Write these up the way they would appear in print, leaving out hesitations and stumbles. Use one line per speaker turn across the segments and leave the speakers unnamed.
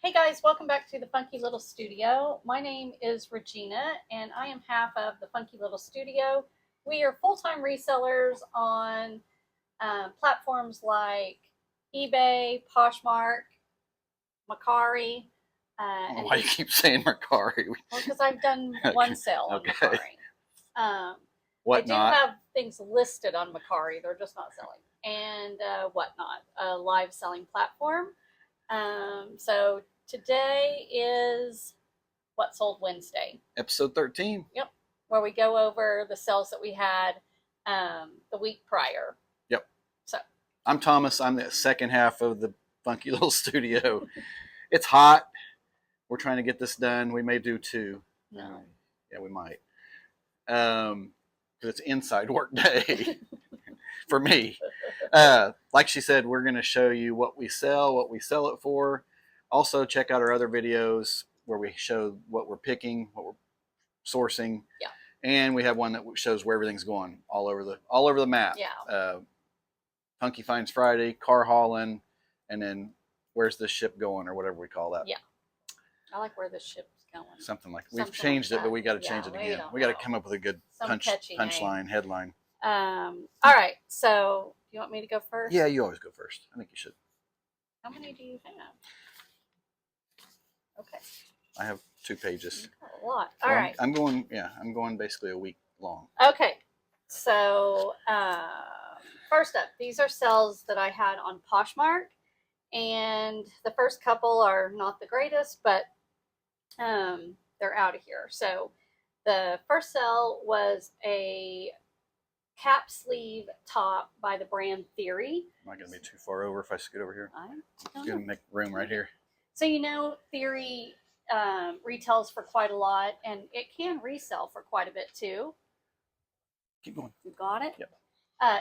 Hey guys, welcome back to the Funky Little Studio. My name is Regina and I am half of the Funky Little Studio. We are full-time resellers on platforms like eBay, Poshmark, Mercari.
Why do you keep saying Mercari?
Well, because I've done one sale on Mercari. I do
Whatnot.
have things listed on Mercari, they're just not selling. And Whatnot, a live selling platform. So today is What Sold Wednesday.
Episode 13.
Yep. Where we go over the sales that we had the week prior.
Yep.
So
I'm Thomas. I'm the second half of the Funky Little Studio. It's hot. We're trying to get this done. We may do two.
No.
Yeah, we might. Because it's inside work day for me. Like she said, we're going to show you what we sell it for. Also, check out our other videos where we show what we're picking, what we're sourcing.
Yeah.
And we have one that shows where everything's going all over the map.
Yeah.
Funky Finds Friday, car hauling, and then where's the ship going or whatever we call that.
Yeah. I like where the ship's going.
Something like
Something
we've changed
like
it, but we got to change it again. We got to come up with a good punchline, headline.
All right. So, do you want me to go first?
Yeah, you always go first. I think you should.
How many do you have? Okay.
I have 2 pages.
A lot.
So
All right.
I'm going basically a week long.
Okay. So, first up, these are sales that I had on Poshmark. And the first couple are not the greatest, but they're out of here. So the first sale was a cap sleeve top by the brand Theory.
Am I going to be too far over if I scoot over here?
I
I'm going to make room right here.
So Theory retails for quite a lot, and it can resell for quite a bit too.
Keep going.
You got it?
Yep.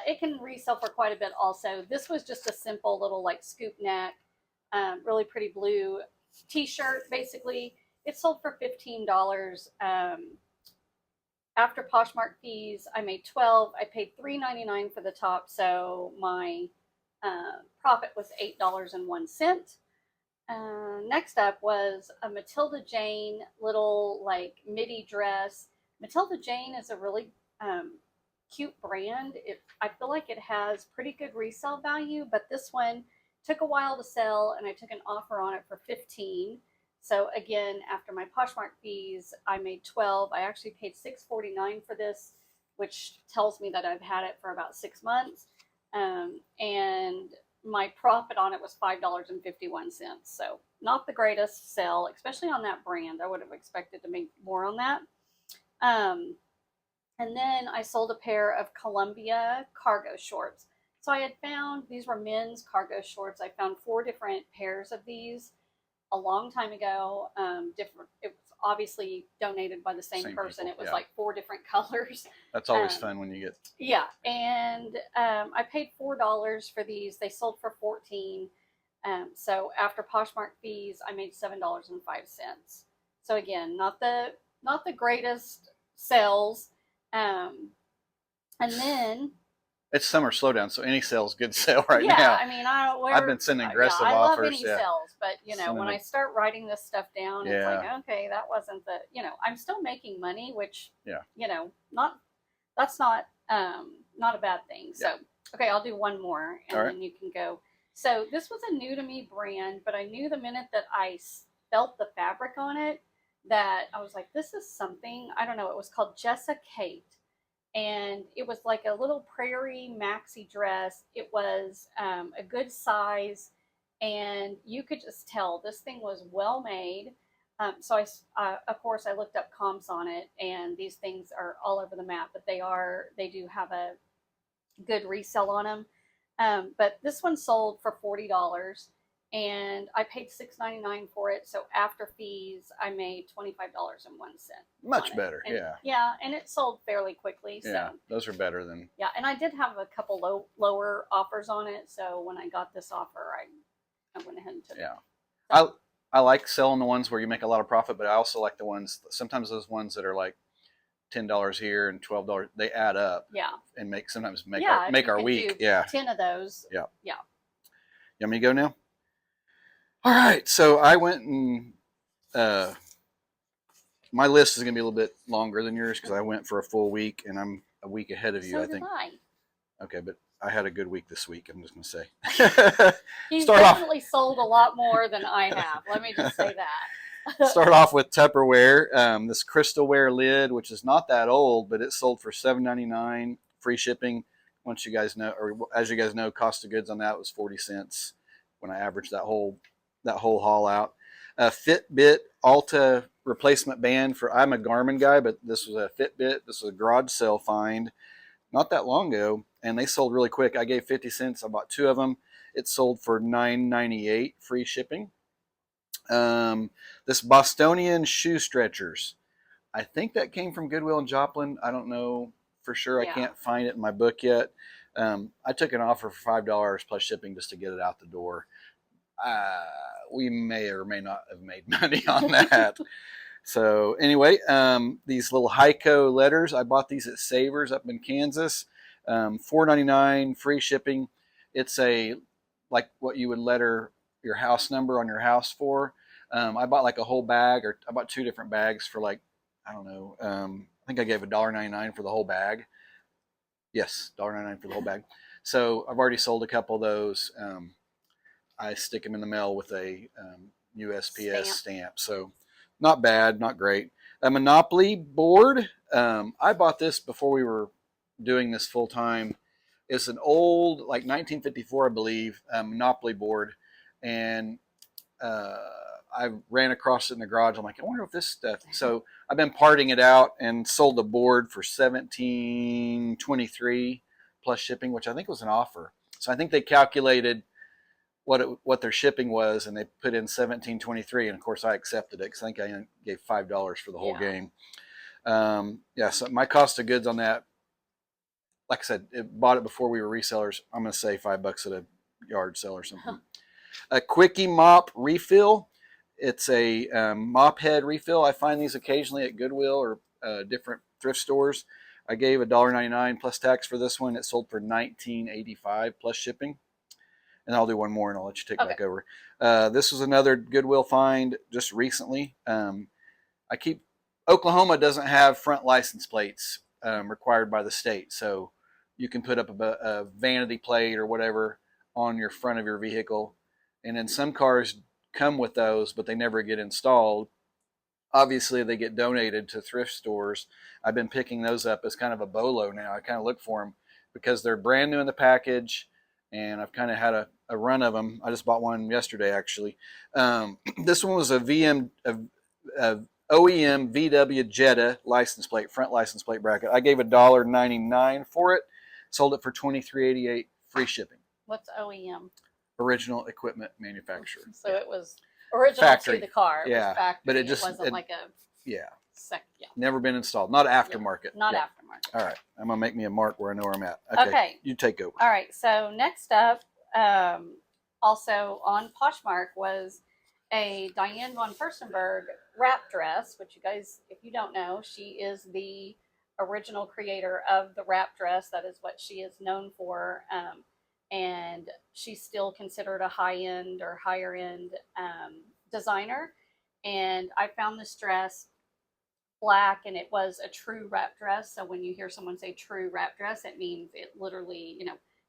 It can resell for quite a bit also. This was just a simple little like scoop neck, really pretty blue t-shirt basically. It sold for $15. After Poshmark fees, I made $12. I paid $3.99 for the top, so my profit was $8.01. Next up was a Matilda Jane little like midi dress. Matilda Jane is a really cute brand. I feel like it has pretty good resale value, but this one took a while to sell and I took an offer on it for $15. So again, after my Poshmark fees, I made $12. I actually paid $6.49 for this, which tells me that I've had it for about 6 months. And my profit on it was $5.51. So not the greatest sell, especially on that brand. I would have expected to make more on that. And then I sold a pair of Columbia cargo shorts. So I had found, these were men's cargo shorts. I found 4 different pairs of these a long time ago. It was obviously donated by the same person.
People,
it was like 4 different colors.
That's always fun when you get.
Yeah. And I paid $4 for these. They sold for $14. So after Poshmark fees, I made $7.05. So again, not the greatest sales. And then
It's summer slowdown, so any sale's good sale right now.
Yeah, I mean, I've
been sending aggressive
I
offers.
love any sales, but when I start writing this stuff down, it's like, okay, that wasn't the, I'm still making money, which, that's not a bad thing. So, okay, I'll do one more and then you can go. So this was a new to me brand, but I knew the minute that I felt the fabric on it that I was like, this is something, I don't know, it was called Jessa Kate. And it was like a little prairie maxi dress. It was a good size, and you could just tell this thing was well made. So of course, I looked up comps on it, and these things are all over the map, but they do have a good resale on them. But this one sold for $40. And I paid $6.99 for it. So after fees, I made $25.01.
Much better,
and,
yeah.
Yeah, and it sold fairly quickly.
Yeah,
so.
Those are better than.
Yeah, and I did have a couple lower offers on it. So when I got this offer, I went ahead and took it.
Yeah, I like selling the ones where you make a lot of profit, but I also like the ones. Sometimes those ones that are like $10 here and $12, they add up.
Yeah.
And sometimes make our week.
10 of those.
Yeah.
Yeah.
You want me to go now? All right, so I went and my list is going to be a little bit longer than yours because I went for a full week and I'm a week ahead of you.
So
I
did
think.
I.
Okay, but I had a good week this week. I'm just going to say.
He's
Start off.
definitely sold a lot more than I have. Let me just say that.
Start off with Tupperware. This crystalware lid, which is not that old, but it sold for $7.99, free shipping. Once you guys know, or as you guys know, cost of goods on that was 40 cents when I averaged that whole haul out. Fitbit Alta replacement band for, I'm a Garmin guy, but this was a Fitbit. This was a garage sale find not that long ago, and they sold really quick. I gave 50 cents. I bought 2 of them. It sold for $9.98, free shipping. This Bostonian shoe stretchers. I think that came from Goodwill in Joplin. I don't know for sure.
Yeah.
I can't find it in my book yet. I took an offer for $5 plus shipping just to get it out the door. We may or may not have made money on that. So anyway, these little Heiko letters, I bought these at Savers up in Kansas. $4.99, free shipping. It's like what you would letter your house number on your house for. I bought like a whole bag, or I bought 2 different bags for like, I don't know. I think I gave $1.99 for the whole bag. Yes, $1.99 for the whole bag. So I've already sold a couple of those. I stick them in the mail with a USPS stamp. So not bad, not great. A Monopoly board. I bought this before we were doing this full time. It's an old, like 1954, I believe, Monopoly board. And I ran across it in the garage. I'm like, I wonder if this stuff. So I've been parting it out and sold the board for $17.23 plus shipping, which I think was an offer. So I think they calculated what their shipping was, and they put in $17.23, and of course I accepted it because I think I gave $5 for the whole game. So my cost of goods on that, like I said, bought it before we were resellers. I'm going to say $5 at a yard sale or something. A Quickie mop refill. It's a mop head refill. I find these occasionally at Goodwill or different thrift stores. I gave $1.99 plus tax for this one. It sold for $19.85 plus shipping. And I'll do one more and I'll let you take back over. This was another Goodwill find just recently. Oklahoma doesn't have front license plates required by the state. So you can put up a vanity plate or whatever on your front of your vehicle. And then some cars come with those, but they never get installed. Obviously, they get donated to thrift stores. I've been picking those up as kind of a bolo now. I kind of look for them because they're brand new in the package, and I've kind of had a run of them. I just bought one yesterday, actually. This one was a OEM VW Jetta license plate, front license plate bracket. I gave $1.99 for it. Sold it for $23.88, free shipping.
What's OEM?
Original equipment manufacturer.
So it was original
factory.
to the car. It was factory.
But it
wasn't like a
never been installed. Not aftermarket.
Not aftermarket.
All right. I'm going to make me a mark where I know where I'm at.
Okay.
You take over.
All right. So next up, also on Poshmark was a Diane von Furstenberg wrap dress, which you guys, if you don't know, she is the original creator of the wrap dress. That is what she is known for. And she's still considered a high-end or higher-end designer. And I found this dress black, and it was a true wrap dress. So when you hear someone say true wrap dress, it means it literally,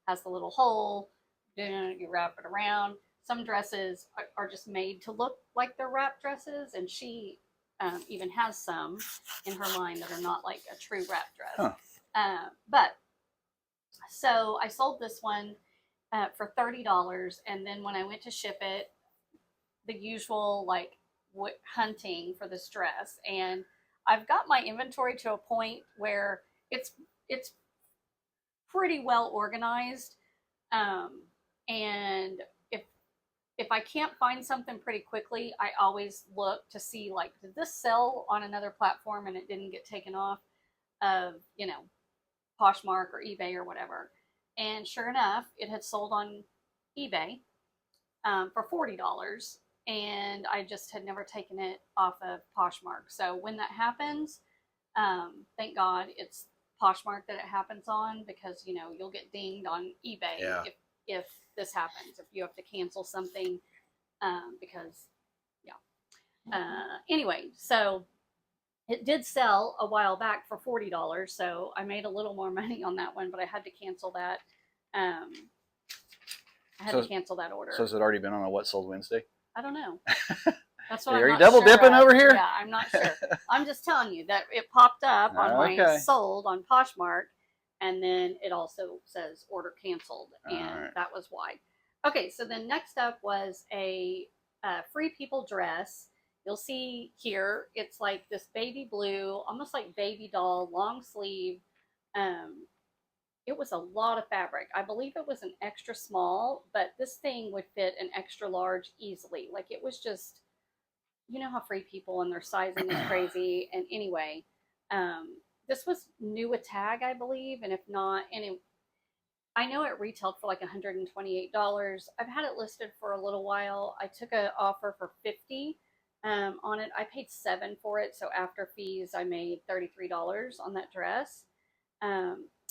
has the little hole. You wrap it around. Some dresses are just made to look like they're wrap dresses, and she even has some in her line that are not like a true wrap dress. But so I sold this one for $30, and then when I went to ship it, the usual hunting for this dress, and I've got my inventory to a point where it's pretty well organized, and if I can't find something pretty quickly, I always look to see did this sell on another platform and it didn't get taken off of Poshmark or eBay or whatever. And sure enough, it had sold on eBay for $40, and I just had never taken it off of Poshmark. So when that happens, thank God it's Poshmark that it happens on, because you'll get dinged on eBay if this happens. If you have to cancel something, because, yeah. Anyway, so it did sell a while back for $40, so I made a little more money on that one, but I had to cancel that. I had to cancel that order.
So has it already been on a What Sold Wednesday?
I don't know. That's what
Are
I'm
you
not
double
sure
dipping
of.
over here?
Yeah, I'm not sure. I'm just telling you that it popped up on my sold on Poshmark, and then it also says order canceled, and that was why. Okay, so then next up was a Free People dress. You'll see here, it's like this baby blue, almost like baby doll, long sleeve. It was a lot of fabric. I believe it was an extra small, but this thing would fit an extra large easily. Like it was just, you know how Free People and their sizing is crazy. And anyway, this was new a tag, I believe, and if not, I know it retailed for like $128. I've had it listed for a little while. I took an offer for $50 on it. I paid $7 for it, so after fees, I made $33 on that dress.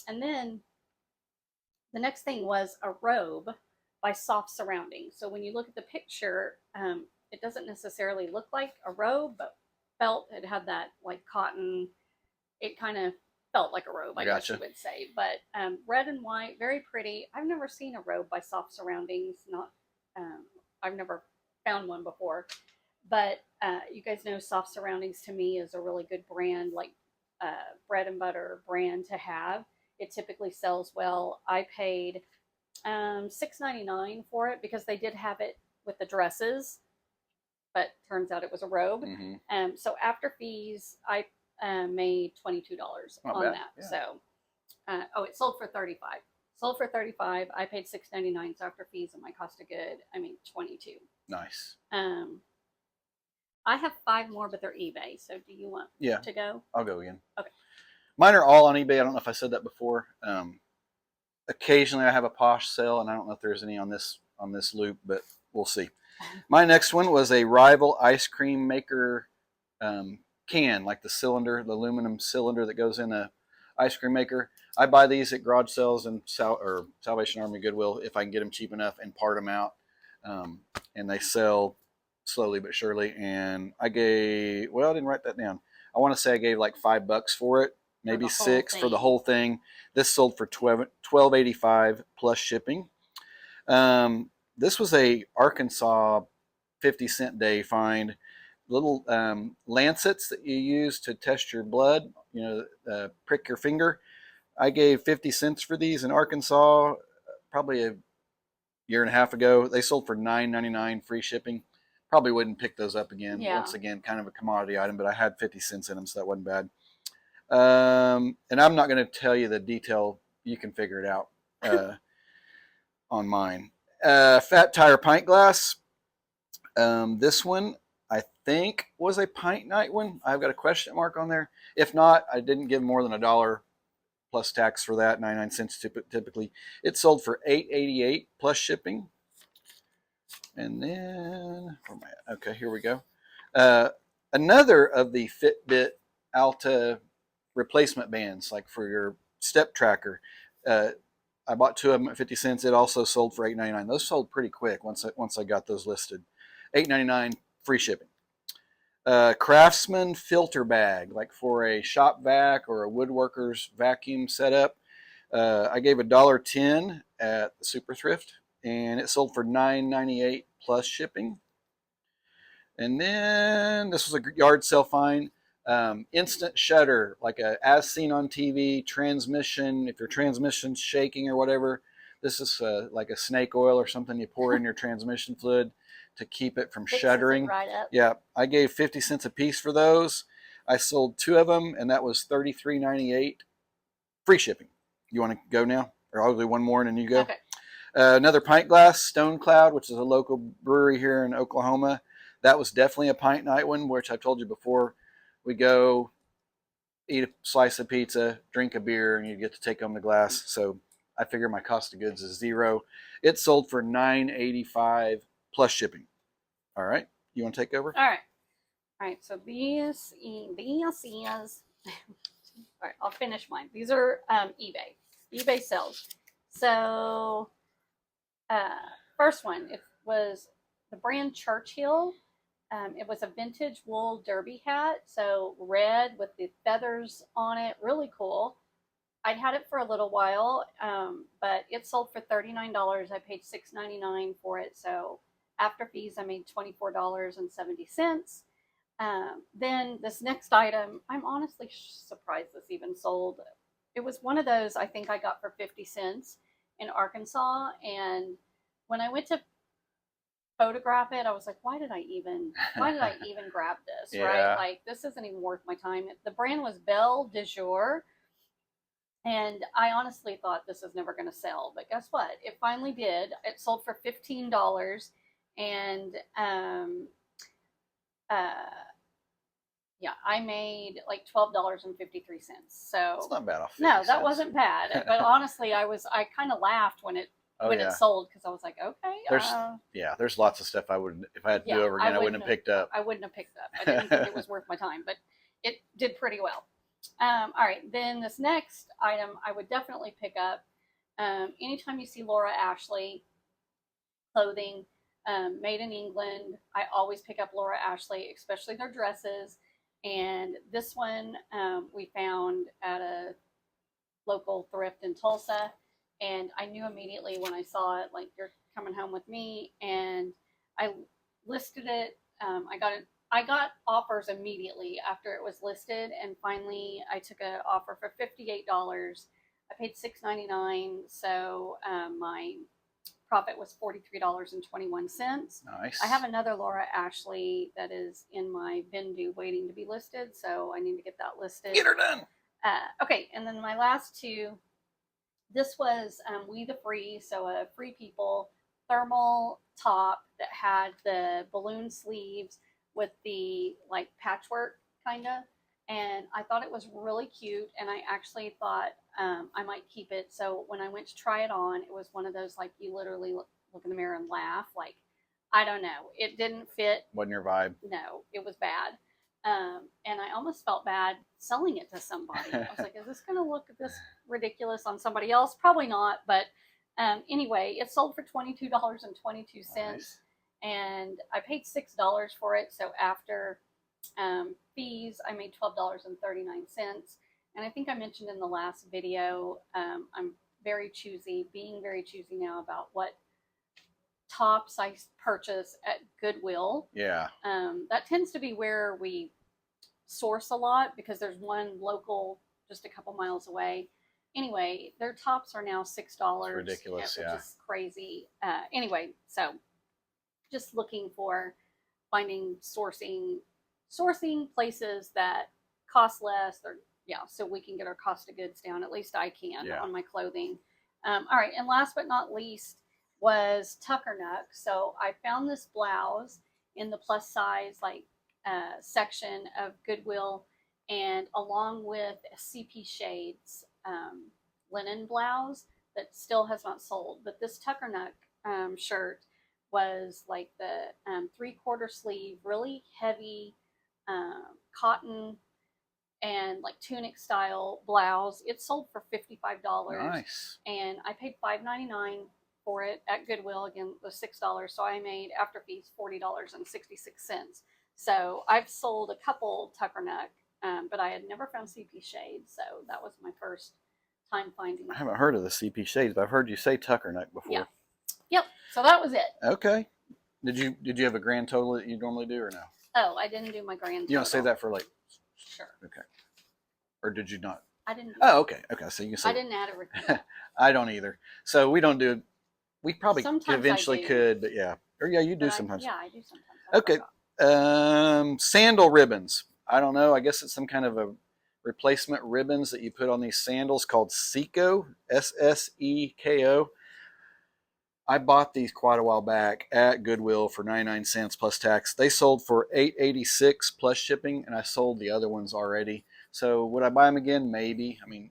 And then the next thing was a robe by Soft Surroundings. So when you look at the picture, it doesn't necessarily look like a robe, but felt it had that like cotton. It kind of felt like a robe, I guess you would say. But red and white, very pretty. I've never seen a robe by Soft Surroundings. I've never found one before. But you guys know Soft Surroundings to me is a really good brand, like bread and butter brand to have. It typically sells well. I paid $6.99 for it because they did have it with the dresses, but turns out it was a robe. So after fees, I made $22 on that. Yeah. So, it sold for $35. Sold for $35. I paid $6.99. So after fees and my cost of good, I made $22.
Nice.
I have 5 more, but they're eBay. So do you want to go?
I'll go again.
Okay.
Mine are all on eBay. I don't know if I said that before. Occasionally I have a Posh sale, and I don't know if there's any on this loop, but we'll see. My next one was a Rival ice cream maker can, like the cylinder, the aluminum cylinder that goes in a ice cream maker. I buy these at garage sales and Salvation Army, Goodwill, if I can get them cheap enough, and part them out. And they sell slowly but surely. And I gave, I didn't write that down. I want to say I gave like $5 for it, maybe $6 for the whole thing. This sold for $12.85 plus shipping. This was a Arkansas 50-cent day find. Little lancets that you use to test your blood, prick your finger. I gave 50 cents for these in Arkansas probably a year and a half ago. They sold for $9.99 free shipping. Probably wouldn't pick those up again. Yeah. Once again, kind of a commodity item, but I had 50 cents in them, so that wasn't bad. And I'm not going to tell you the detail. You can figure it out on mine. Fat Tire pint glass. This one I think was a pint night one. I've got a question mark on there. If not, I didn't give more than $1 plus tax for that, 99 cents typically. It sold for $8.88 plus shipping. And then, where am I at? Okay, here we go. Another of the Fitbit Alta replacement bands, like for your step tracker. I bought 2 of them at 50 cents. It also sold for $8.99. Those sold pretty quick once I got those listed. $8.99 free shipping. Craftsman filter bag, like for a shop vac or a woodworker's vacuum setup. I gave $1.10 at the Super Thrift, and it sold for $9.98 plus shipping. And then this was a yard sale find. Instant shutter, like a as seen on TV transmission. If your transmission's shaking or whatever, this is like a snake oil or something you pour in your transmission fluid to keep it from shuddering. It right up. Yeah, I gave 50 cents a piece for those. I sold 2 of them, and that was $33.98 free shipping. You want to go now, or I'll do one more and then you go.
Okay.
Another pint glass, Stone Cloud, which is a local brewery here in Oklahoma. That was definitely a pint night one, which I told you before. We go eat a slice of pizza, drink a beer, and you get to take home the glass. So I figure my cost of goods is $0. It sold for $9.85 plus shipping. All right. You want to take over?
All right. So these is all right. I'll finish mine. These are eBay sales. So first one, it was the brand Churchill. It was a vintage wool derby hat, so red with the feathers on it, really cool. I'd had it for a little while, but it sold for $39. I paid $6.99 for it, so after fees, I made $24.70. Then this next item, I'm honestly surprised this even sold. It was one of those I think I got for 50 cents in Arkansas, and when I went to photograph it, I was like, why did I even grab this?
Yeah.
Right? Like, this isn't even worth my time. The brand was Belle de Jour, and I honestly thought this was never going to sell, but guess what? It finally did. It sold for $15, and yeah, I made like $12.53. So
It's not bad off.
No, that wasn't bad. But honestly, I kind of laughed when it it sold, because I was like, okay.
There's lots of stuff I wouldn't, if I had to do over again, I wouldn't have picked up.
I wouldn't have picked up. I didn't think it was worth my time, but it did pretty well. All right, then this next item I would definitely pick up. Anytime you see Laura Ashley clothing, made in England, I always pick up Laura Ashley, especially their dresses. And this one we found at a local thrift in Tulsa. And I knew immediately when I saw it, like, you're coming home with me. And I listed it. I got offers immediately after it was listed. And finally, I took an offer for $58. I paid $6.99. So my profit was $43.21.
Nice.
I have another Laura Ashley that is in my Vendu waiting to be listed, so I need to get that listed.
Get her done.
Okay, and then my last two. This was We the Free, so a Free People thermal top that had the balloon sleeves with the like patchwork kind of, and I thought it was really cute, and I actually thought I might keep it. So when I went to try it on, it was one of those, like, you literally look in the mirror and laugh. Like, I don't know. It didn't fit.
Wasn't your vibe?
No, it was bad. And I almost felt bad selling it to somebody. I was like, is this going to look this ridiculous on somebody else? Probably not. But anyway, it sold for $22.22. Nice. And I paid $6 for it. So after fees, I made $12.39. And I think I mentioned in the last video, I'm being very choosy now about what tops I purchase at Goodwill.
Yeah.
That tends to be where we source a lot, because there's one local just a couple miles away. Anyway, their tops are now $6. It's
ridiculous,
which is crazy. Anyway, so just looking for sourcing places that cost less, or so we can get our cost of goods down. At least I can on my clothing. All right, and last but not least was Tuckernuck. So I found this blouse in the plus size section of Goodwill, and along with a CP Shades linen blouse that still has not sold. But this Tuckernuck shirt was like the 3/4 sleeve, really heavy cotton and like tunic style blouse. It sold for $55.
Nice.
And I paid $5.99 for it at Goodwill. Again, it was $6. So I made after fees $40.66. So I've sold a couple Tuckernuck, but I had never found CP Shades. So that was my first time finding it.
I haven't heard of the CP Shades, but I've heard you say Tuckernuck before.
Yeah. Yep. So that was it.
Okay. Did you have a grand total that you normally do, or no?
Oh, I didn't do my grand total.
You want to say that for
Sure.
Okay. Or did you not?
I didn't.
Oh, okay. Okay. So you can say.
I didn't add everything.
I don't either. So we don't do. We probably
sometimes
eventually could, but yeah. Or yeah, you do sometimes.
I do sometimes.
Okay. Sandal ribbons. I don't know. I guess it's some kind of a replacement ribbons that you put on these sandals called Seiko, SSEKO. I bought these quite a while back at Goodwill for 99 cents plus tax. They sold for $8.86 plus shipping, and I sold the other ones already. So would I buy them again? Maybe. I mean,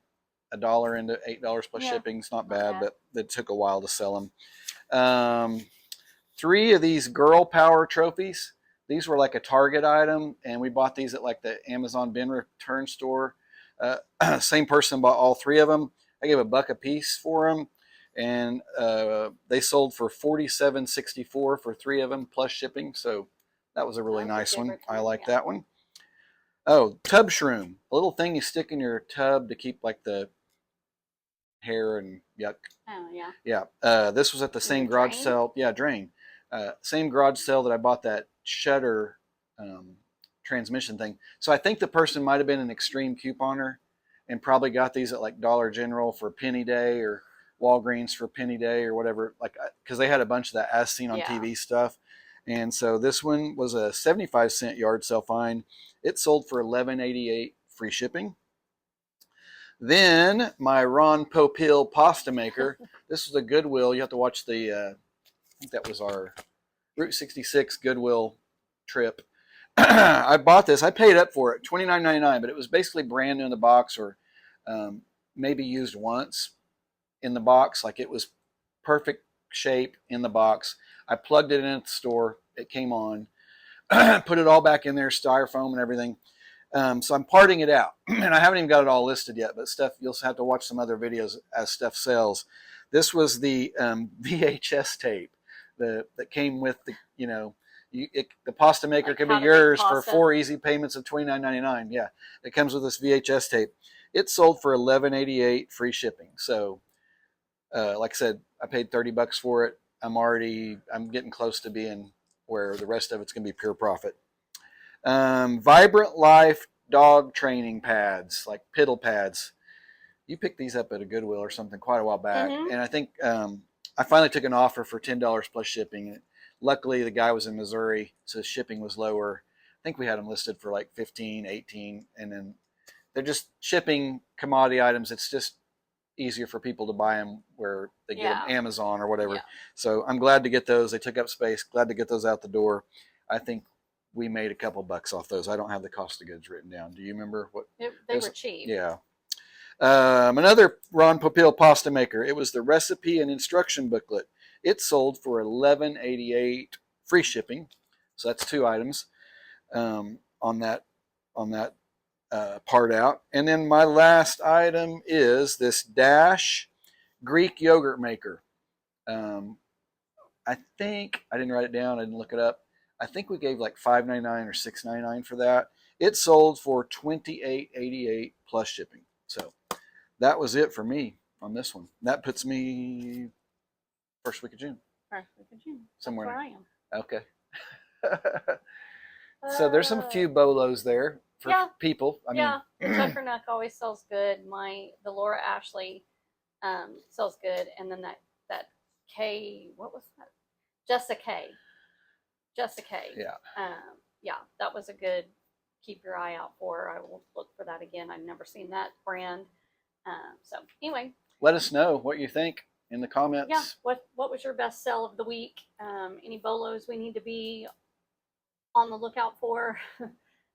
$1 into $8 plus shipping is not bad, but it took a while to sell them. 3 of these girl power trophies. These were like a Target item, and we bought these at like the Amazon bin return store. Same person bought all 3 of them. I gave $1 a piece for them. and they sold for $47.64 for 3 of them plus shipping. So that was a really nice one. I like that one. Oh, tub shroom, a little thing you stick in your tub to keep like the hair and yuck.
Oh yeah.
Yeah. This was at the same garage sale. Yeah, drain. Same garage sale that I bought that shutter transmission thing. So I think the person might have been an extreme couponer and probably got these at like Dollar General for penny day or Walgreens for penny day or whatever, like, because they had a bunch of that as seen on TV stuff. And so this one was a 75-cent yard sale find. It sold for $11.88 free shipping. Then my Ron Popeil pasta maker. This was a Goodwill. You have to watch the, I think that was our Route 66 Goodwill trip. I bought this. I paid up for it, $29.99, but it was basically brand new in the box, or maybe used once in the box. Like, it was perfect shape in the box. I plugged it in at the store. It came on. Put it all back in there, styrofoam and everything. So I'm parting it out, and I haven't even got it all listed yet, but stuff, you'll have to watch some other videos as stuff sells. This was the VHS tape that came with the, you know, the pasta maker like could be yours for 4 easy payments of $29.99. Yeah, it comes with this VHS tape. It sold for $11.88 free shipping. So, like I said, I paid $30 for it. I'm getting close to being where the rest of it's going to be pure profit. Vibrant Life dog training pads, like piddle pads. You picked these up at a Goodwill or something quite a while back, and I think I finally took an offer for $10 plus shipping. Luckily, the guy was in Missouri, so shipping was lower. I think we had them listed for like 15, 18, and then they're just shipping commodity items. It's just easier for people to buy them where they get them Amazon or whatever. So I'm glad to get those. They took up space. Glad to get those out the door. I think we made a couple bucks off those. I don't have the cost of goods written down. Do you remember what?
They were cheap.
Yeah. Another Ron Popeil pasta maker. It was the recipe and instruction booklet. It sold for $11.88 free shipping. So that's 2 items on that part out. And then my last item is this Dash Greek yogurt maker. I think, I didn't write it down. I didn't look it up. I think we gave like $5.99 or $6.99 for that. It sold for $28.88 plus shipping. So that was it for me on this one. That puts me first week of June.
First week of June.
Somewhere.
That's where
I am. Okay. So there's some few bolos there for people. I mean,
the Tucker Nuck always sells good. The Laura Ashley sells good, and then that K, what was that? Jessica K. Yeah, that was a good keep your eye out for. I will look for that again. I've never seen that brand. So anyway,
let us know what you think in the comments.
Yeah, what was your best sell of the week? Any bolos we need to be on the lookout for?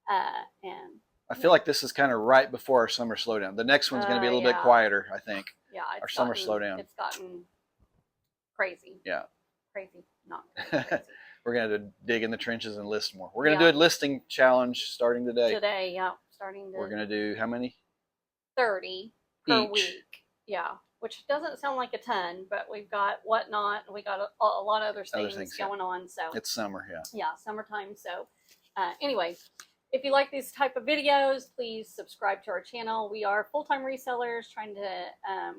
And
I feel like this is kind of right before our summer slowdown. The next one's going to be a little bit quieter, I think.
Yeah,
our summer slowdown.
It's gotten crazy.
Yeah.
Crazy, not crazy.
We're going to dig in the trenches and list more. We're going to do a listing challenge starting today.
We're
going to do how many?
30 per week. Yeah, which doesn't sound like a ton, but we've got Whatnot, and we got a lot of other things going on. So
it's summer,
yeah, summertime. So anyway, if you like these type of videos, please subscribe to our channel. We are full-time resellers trying to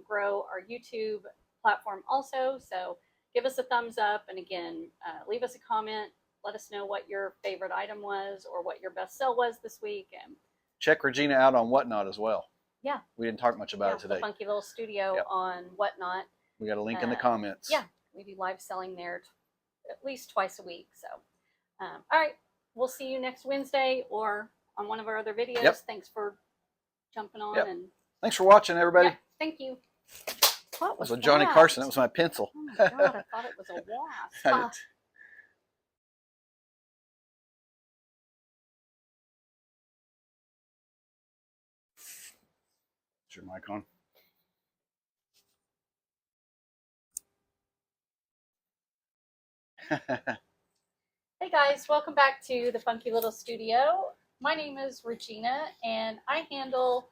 grow our YouTube platform also. So give us a thumbs up, and again, leave us a comment. Let us know what your favorite item was or what your best sell was this week. And
check Rajeana out on Whatnot as well.
Yeah.
We didn't talk much about it today.
The Funky Little Studio on Whatnot.
We got a link in the comments.
Yeah, we do live selling there at least twice a week. So, all right, we'll see you next Wednesday or on one of our other videos.
Yep.
Thanks for jumping on. And
thanks for watching, everybody.
Yeah, thank you.
What was that? Johnny Carson. That was my pencil.
Oh my God, I thought it was a wasp.
Is your mic on?
Hey guys, welcome back to the Funky Little Studio. My name is Rajeana, and I handle